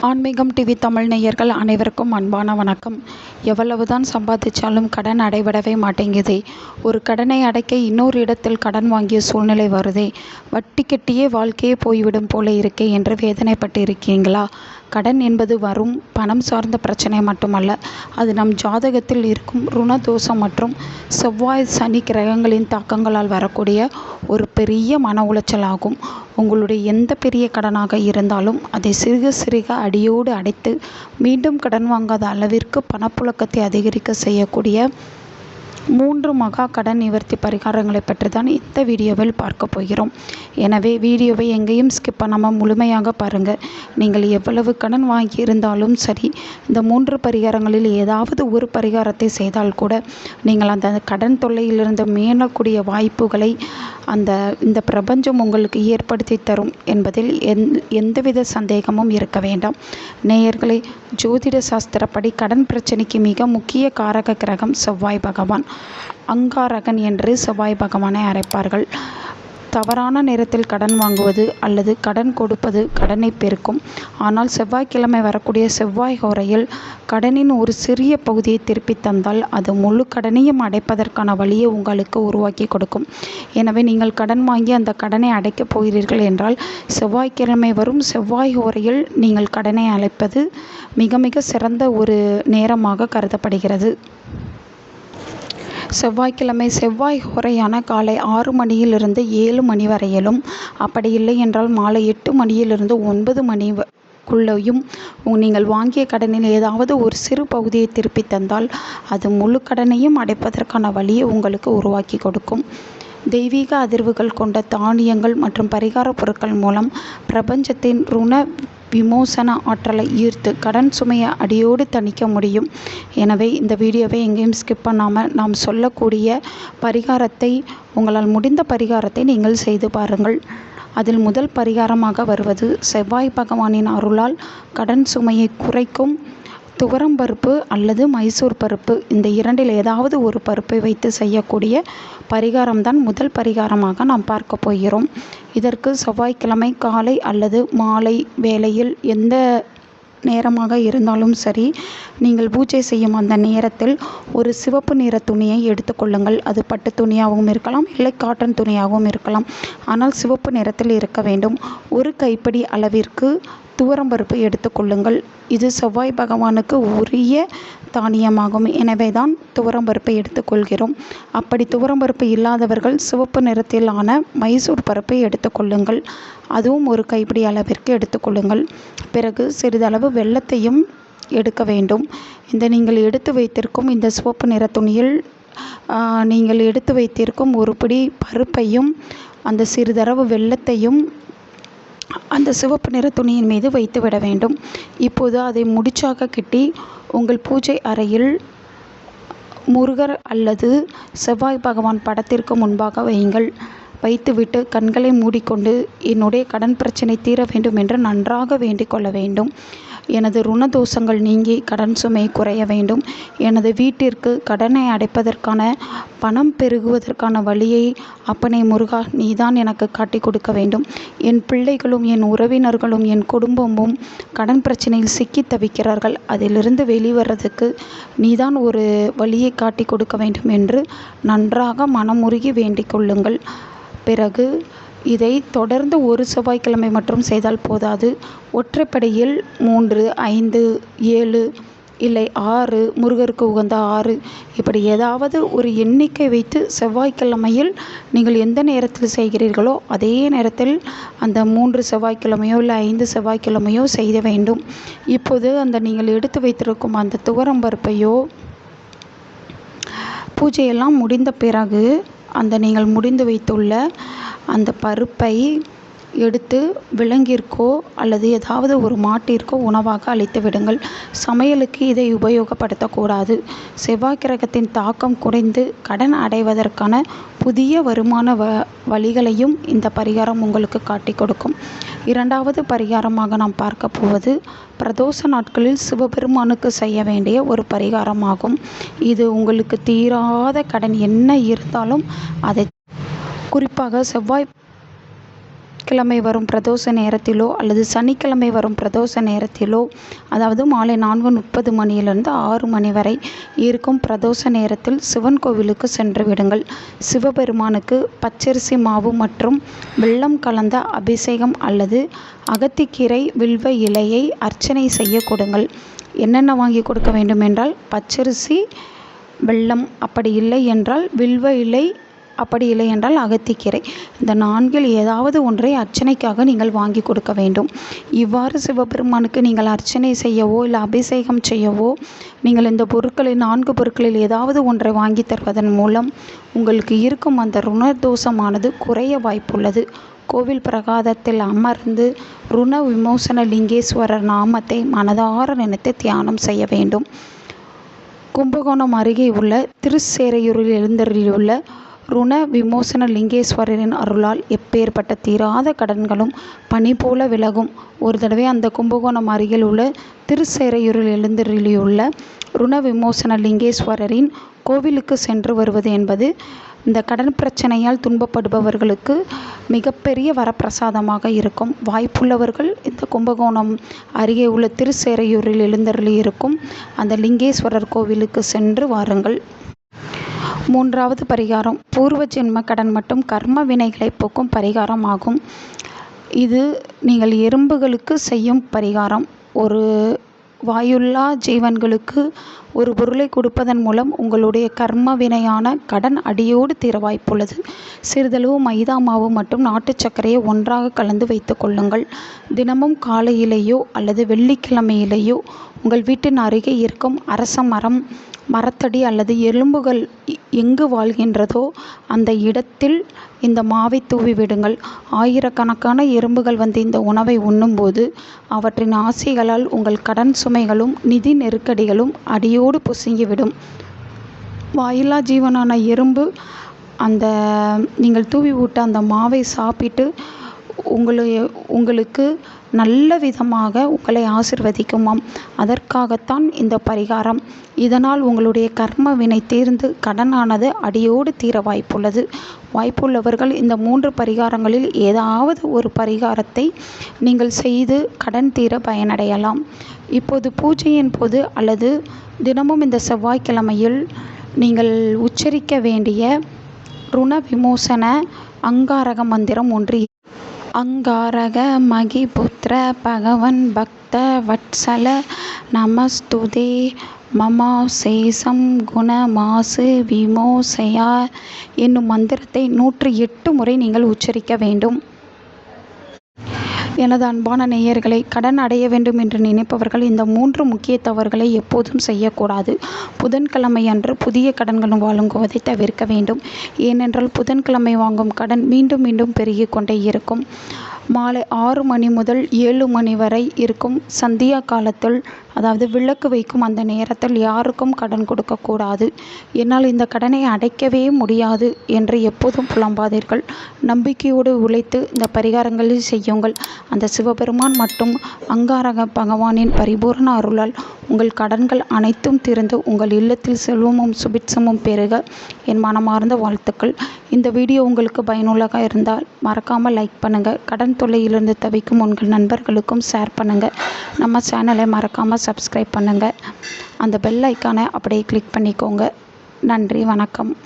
ஆன்மீகம் டிவி தமிழ் நேயர்கள் அனைவருக்கும் அன்பான வணக்கம். எவ்வளவுதான் சம்பாதிச்சாலும் கடன் அடைபடவே மாட்டேங்குதே. ஒரு கடனை அடைக்க இன்னொரு இடத்தில் கடன் வாங்கிய சூழ்நிலை வருதே. வட்டி கட்டியே வாழ்க்கையே போய்விடும் போல இருக்கே என்று வேதனைப்பட்டு இருக்கீங்களா? கடன் என்பது வரும் பணம் சார்ந்த பிரச்சனை மட்டுமல்ல, அது நம் ஜாதகத்தில் இருக்கும் ருணதோஷம் மற்றும் செவ்வாய் சனி கிரகங்களின் தாக்கங்களால் வரக்கூடிய ஒரு பெரிய மன உளைச்சல் ஆகும். உங்களுடைய எந்த பெரிய கடனாக இருந்தாலும் அதை சிறுக சிறுக அடியோடு அடைத்து மீண்டும் கடன் வாங்காத அளவிற்கு பணப்புழக்கத்தை அதிகரிக்க செய்யக்கூடிய 3 மகா கடன் நிவர்த்தி பரிகாரங்களை பற்றி தான் இந்த வீடியோவில் பார்க்க போகிறோம். எனவே வீடியோவை எங்கேயும் ஸ்கிப் பண்ணாமல் முழுமையாக பாருங்கள். நீங்கள் எவ்வளவு கடன் வாங்கி இருந்தாலும் சரி, இந்த 3 பரிகாரங்களில் ஏதாவது ஒரு பரிகாரத்தை செய்தால் கூட நீங்கள் அந்த கடன் தொல்லையிலிருந்து மீளக்கூடிய வாய்ப்புகளை இந்த பிரபஞ்சம் உங்களுக்கு ஏற்படுத்தி தரும் என்பதில் எந்தவித சந்தேகமும் இருக்க வேண்டாம். நேயர்களே, ஜோதிட சாஸ்திரப்படி கடன் பிரச்சனைக்கு மிக முக்கிய காரக கிரகம் செவ்வாய் பகவான். அங்காரகன் என்று செவ்வாய் பகவானை அழைப்பார்கள். தவறான நேரத்தில் கடன் வாங்குவது அல்லது கடன் கொடுப்பது கடனை பெருக்கும். ஆனால் செவ்வாய்க்கிழமை வரக்கூடிய செவ்வாய் ஹோரையில் கடனின் ஒரு சிறிய பகுதியை திருப்பி தந்தால் அது முழு கடனையும் அடைப்பதற்கான வழியை உங்களுக்கு உருவாக்கி கொடுக்கும். எனவே நீங்கள் கடன் வாங்கி அந்த கடனை அடைக்கப் போகிறீர்கள் என்றால் செவ்வாய்க்கிழமை வரும் செவ்வாய் ஹோரையில் நீங்கள் கடனை அடைப்பது மிக மிக சிறந்த ஒரு நேரமாக கருதப்படுகிறது. செவ்வாய்க்கிழமை செவ்வாய் ஹோரையான காலை 6 மணியிலிருந்து 7 மணி வரையிலும், அப்படி இல்லை என்றால் மாலை 8 மணியிலிருந்து 9 மணிக்குள்ளேயும் நீங்கள் வாங்கிய கடனில் ஏதாவது ஒரு சிறு பகுதியை திருப்பி தந்தால் அது முழு கடனையும் அடைப்பதற்கான வழியை உங்களுக்கு உருவாக்கி கொடுக்கும். தெய்வீக அதிர்வுகள் கொண்ட தானியங்கள் மற்றும் பரிகார பொருட்கள் மூலம் பிரபஞ்சத்தின் ருண விமோசன ஆற்றலை ஈர்த்து கடன் சுமையை அடியோடு தணிக்க முடியும். எனவே இந்த வீடியோவை எங்கேயும் ஸ்கிப் பண்ணாமல் நாம் சொல்லக்கூடிய பரிகாரத்தை, உங்களால் முடிந்த பரிகாரத்தை நீங்கள் செய்து பாருங்கள். அதில் முதல் பரிகாரமாக வருவது செவ்வாய் பகவானின் அருளால் கடன் சுமையை குறைக்கும் துவரம் பருப்பு அல்லது மைசூர் பருப்பு, இந்த இரண்டில் ஏதாவது ஒரு பருப்பை வைத்து செய்யக்கூடிய பரிகாரம்தான் முதல் பரிகாரமாக நாம் பார்க்க போகிறோம். இதற்கு செவ்வாய்க்கிழமை காலை அல்லது மாலை வேளையில் எந்த நேரமாக இருந்தாலும் சரி, நீங்கள் பூஜை செய்யும் அந்த நேரத்தில் ஒரு சிவப்பு நிற துணியை எடுத்துக்கொள்ளுங்கள். அது பட்டு துணியாகவும் இருக்கலாம், இல்லை காட்டன் துணியாகவும் இருக்கலாம். ஆனால் சிவப்பு நிறத்தில் இருக்க வேண்டும். ஒரு கைப்பிடி அளவிற்கு துவரம்பருப்பு எடுத்துக்கொள்ளுங்கள். இது செவ்வாய் பகவானுக்கு உரிய தானியமாகும். எனவே தான் துவரம்பருப்பை எடுத்துக்கொள்கிறோம். அப்படி துவரம்பருப்பு இல்லாதவர்கள் சிவப்பு நிறத்திலான மைசூர் பருப்பை எடுத்துக்கொள்ளுங்கள். அதுவும் ஒரு கைப்பிடி அளவிற்கு எடுத்துக்கொள்ளுங்கள். பிறகு சிறிதளவு வெல்லத்தையும் எடுக்க வேண்டும். நீங்கள் எடுத்து வைத்திருக்கும் இந்த சிவப்பு நிற துணியில் நீங்கள் எடுத்து வைத்திருக்கும் ஒரு பிடி பருப்பையும் அந்த சிறிதளவு வெல்லத்தையும் அந்த சிவப்பு நிற துணியின் மீது வைத்து விட வேண்டும். இப்போது அதை முடிச்சாக கட்டி உங்கள் பூஜை அறையில் முருகர் அல்லது செவ்வாய் பகவான் படத்திற்கு முன்பாக வையுங்கள். வைத்துவிட்டு கண்களை மூடிக்கொண்டு என்னுடைய கடன் பிரச்சனை தீர வேண்டும் என்று நன்றாக வேண்டிக் கொள்ள வேண்டும். எனது ருணதோஷங்கள் நீங்கி கடன் சுமை குறைய வேண்டும். எனது வீட்டிற்கு கடனை அடைப்பதற்கான பணம் பெருகுவதற்கான வழியை அப்பனே முருகா நீதான் எனக்கு காட்டி கொடுக்க வேண்டும். என் பிள்ளைகளும் என் உறவினர்களும் என் குடும்பமும் கடன் பிரச்சனையில் சிக்கி தவிக்கிறார்கள். அதிலிருந்து வெளிவரதுக்கு நீதான் ஒரு வழியை காட்டி கொடுக்க வேண்டும் என்று நன்றாக மனமுருகி வேண்டிக் கொள்ளுங்கள். பிறகு இதை தொடர்ந்து ஒரு செவ்வாய்க்கிழமை மட்டும் செய்தால் போதாது. ஒற்றைப்படையில் 3, 5, 7 இல்லை 6, முருகருக்கு உகந்த 6, இப்படி ஏதாவது ஒரு எண்ணிக்கை வைத்து செவ்வாய்க்கிழமையில் நீங்கள் எந்த நேரத்தில் செய்கிறீர்களோ அதே நேரத்தில் அந்த 3 செவ்வாய்க்கிழமையோ இல்லை 5 செவ்வாய்க்கிழமையோ செய்ய வேண்டும். இப்போது நீங்கள் எடுத்து வைத்திருக்கும் அந்த துவரம்பருப்பையோ பூஜையெல்லாம் முடிந்த பிறகு நீங்கள் முடிந்து வைத்துள்ள அந்த பருப்பை எடுத்து விலங்கிற்கோ அல்லது ஏதாவது ஒரு மாட்டிற்கோ உணவாக அளித்து விடுங்கள். சமையலுக்கு இதை உபயோகப்படுத்தக்கூடாது. செவ்வாய் கிரகத்தின் தாக்கம் குறைந்து கடன் அடைவதற்கான புதிய வருமான வழிகளையும் இந்த பரிகாரம் உங்களுக்கு காட்டி கொடுக்கும். இரண்டாவது பரிகாரமாக நாம் பார்க்க போவது பிரதோஷ நாட்களில் சிவபெருமானுக்கு செய்ய வேண்டிய ஒரு பரிகாரமாகும். இது உங்களுக்கு தீராத கடன் என்ன இருந்தாலும் அதை குறிப்பாக செவ்வாய் செவ்வாய்க்கிழமை வரும் பிரதோஷ நேரத்திலோ அல்லது சனிக்கிழமை வரும் பிரதோஷ நேரத்திலோ, அதாவது மாலை 4:30 மணியிலிருந்து 6 மணி வரை இருக்கும் பிரதோஷ நேரத்தில் சிவன் கோவிலுக்கு சென்று விடுங்கள். சிவபெருமானுக்கு பச்சரிசி மாவு மற்றும் வெல்லம் கலந்த அபிஷேகம் அல்லது அகத்திக்கீரை வில்வ இலையை அர்ச்சனை செய்ய கொடுங்கள். என்னென்ன வாங்கி கொடுக்க வேண்டும் என்றால், பச்சரிசி, வெல்லம், அப்படி இல்லை என்றால் வில்வ இலை, அப்படி இல்லை என்றால் அகத்திக்கீரை. இந்த 4இல் ஏதாவது ஒன்றை அர்ச்சனைக்காக நீங்கள் வாங்கி கொடுக்க வேண்டும். இவ்வாறு சிவபெருமானுக்கு நீங்கள் அர்ச்சனை செய்யவோ இல்லை அபிஷேகம் செய்யவோ நீங்கள் இந்த 4 பொருட்களில் ஏதாவது ஒன்றை வாங்கி தருவதன் மூலம் உங்களுக்கு இருக்கும் அந்த ருணதோஷமானது குறைய வாய்ப்புள்ளது. கோவில் பிரகாரத்தில் அமர்ந்து ருண விமோசன லிங்கேஸ்வரர் நாமத்தை மனதார நினைத்து தியானம் செய்ய வேண்டும். கும்பகோணம் அருகே உள்ள திருச்சேரையூரில் எழுந்தருளியுள்ள ருண விமோசன லிங்கேஸ்வரரின் அருளால் எப்பேற்பட்ட தீராத கடன்களும் பனி போல விலகும். ஒரு தடவை அந்த கும்பகோணம் அருகில் உள்ள திருச்சேரையூரில் எழுந்தருளியுள்ள ருண விமோசன லிங்கேஸ்வரரின் கோவிலுக்கு சென்று வருவது என்பது இந்த கடன் பிரச்சனையால் துன்பப்படுபவர்களுக்கு மிகப்பெரிய வரப்பிரசாதமாக இருக்கும். வாய்ப்புள்ளவர்கள் இந்த கும்பகோணம் அருகே உள்ள திருச்சேரையூரில் எழுந்தருளி இருக்கும் அந்த லிங்கேஸ்வரர் கோவிலுக்கு சென்று வாருங்கள். 3வது பரிகாரம் பூர்வ ஜென்ம கடன் மற்றும் கர்ம வினைகளை போக்கும் பரிகாரம் ஆகும். இது நீங்கள் எறும்புகளுக்கு செய்யும் பரிகாரம். ஒரு வாயுள்ளா ஜீவன்களுக்கு ஒரு பொருளை கொடுப்பதன் மூலம் உங்களுடைய கர்ம வினையான கடன் அடியோடு தீர வாய்ப்புள்ளது. சிறிதளவு மைதா மாவு மற்றும் நாட்டு சர்க்கரையை ஒன்றாக கலந்து வைத்து கொள்ளுங்கள். தினமும் காலையிலேயோ அல்லது வெள்ளிக்கிழமையிலேயோ உங்கள் வீட்டின் அருகே இருக்கும் அரச மரம், மரத்தடி அல்லது எறும்புகள் எங்கு வாழ்கின்றதோ அந்த இடத்தில் இந்த மாவை தூவி விடுங்கள். ஆயிரக்கணக்கான எறும்புகள் வந்து இந்த உணவை உண்ணும்போது அவற்றின் ஆசைகளால் உங்கள் கடன் சுமைகளும் நிதி நெருக்கடிகளும் அடியோடு பொசுங்கிவிடும். வாயில்லா ஜீவனான எறும்பு அந்த நீங்கள் தூவி விட்ட அந்த மாவை சாப்பிட்டு உங்களுக்கு நல்ல விதமாக உங்களை ஆசிர்வதிக்குமாம். அதற்காகத்தான் இந்த பரிகாரம். இதனால் உங்களுடைய கர்ம வினை தீர்ந்து கடனானது அடியோடு தீர வாய்ப்புள்ளது. வாய்ப்புள்ளவர்கள் இந்த 3 பரிகாரங்களில் ஏதாவது ஒரு பரிகாரத்தை நீங்கள் செய்து கடன் தீர பயனடையலாம். இப்போது பூஜையின் போது அல்லது தினமும் இந்த செவ்வாய்க்கிழமையில் நீங்கள் உச்சரிக்க வேண்டிய ருண விமோசன அங்காரக மந்திரம் ஒன்று. அங்காரக மகிபுத்திர பகவன் பக்த வத்சல நமஸ்துதே மமாசேஷம் குணமாசு விமோசயா என்னும் மந்திரத்தை 108 முறை நீங்கள் உச்சரிக்க வேண்டும். எனது அன்பான நேயர்களை, கடன் அடைய வேண்டும் என்று நினைப்பவர்கள் இந்த 3 முக்கிய தவறுகளை எப்போதும் செய்யக்கூடாது. புதன்கிழமை அன்று புதிய கடன்கள் வழங்குவதை தவிர்க்க வேண்டும். ஏனென்றால் புதன்கிழமை வாங்கும் கடன் மீண்டும் மீண்டும் பெருகி கொண்டே இருக்கும். மாலை 6 மணி முதல் 7 மணி வரை இருக்கும் சந்தியா காலத்தில், அதாவது விளக்கு வைக்கும் அந்த நேரத்தில் யாருக்கும் கடன் கொடுக்கக்கூடாது. என்னால் இந்த கடனை அடைக்கவே முடியாது என்று எப்போதும் புலம்பாதீர்கள். நம்பிக்கையோடு உழைத்து இந்த பரிகாரங்களை செய்யுங்கள். அந்த சிவபெருமான் மற்றும் அங்காரக பகவானின் பரிபூரண அருளால் உங்கள் கடன்கள் அனைத்தும் தீர்ந்து உங்கள் இல்லத்தில் செல்வமும் சுபிட்சமும் பெருக என் மனமார்ந்த வாழ்த்துக்கள். இந்த வீடியோ உங்களுக்கு பயனுள்ளதாக இருந்தால் மறக்காமல் லைக் பண்ணுங்கள். கடன் தொல்லையிலிருந்து தவிக்கும் உங்கள் நண்பர்களுக்கும் ஷேர் பண்ணுங்கள். நம்ம சேனலை மறக்காமல் சப்ஸ்கிரைப் பண்ணுங்கள். அந்த பெல் ஐக்கானை அப்படியே கிளிக் பண்ணிக்கோங்க. நன்றி, வணக்கம்.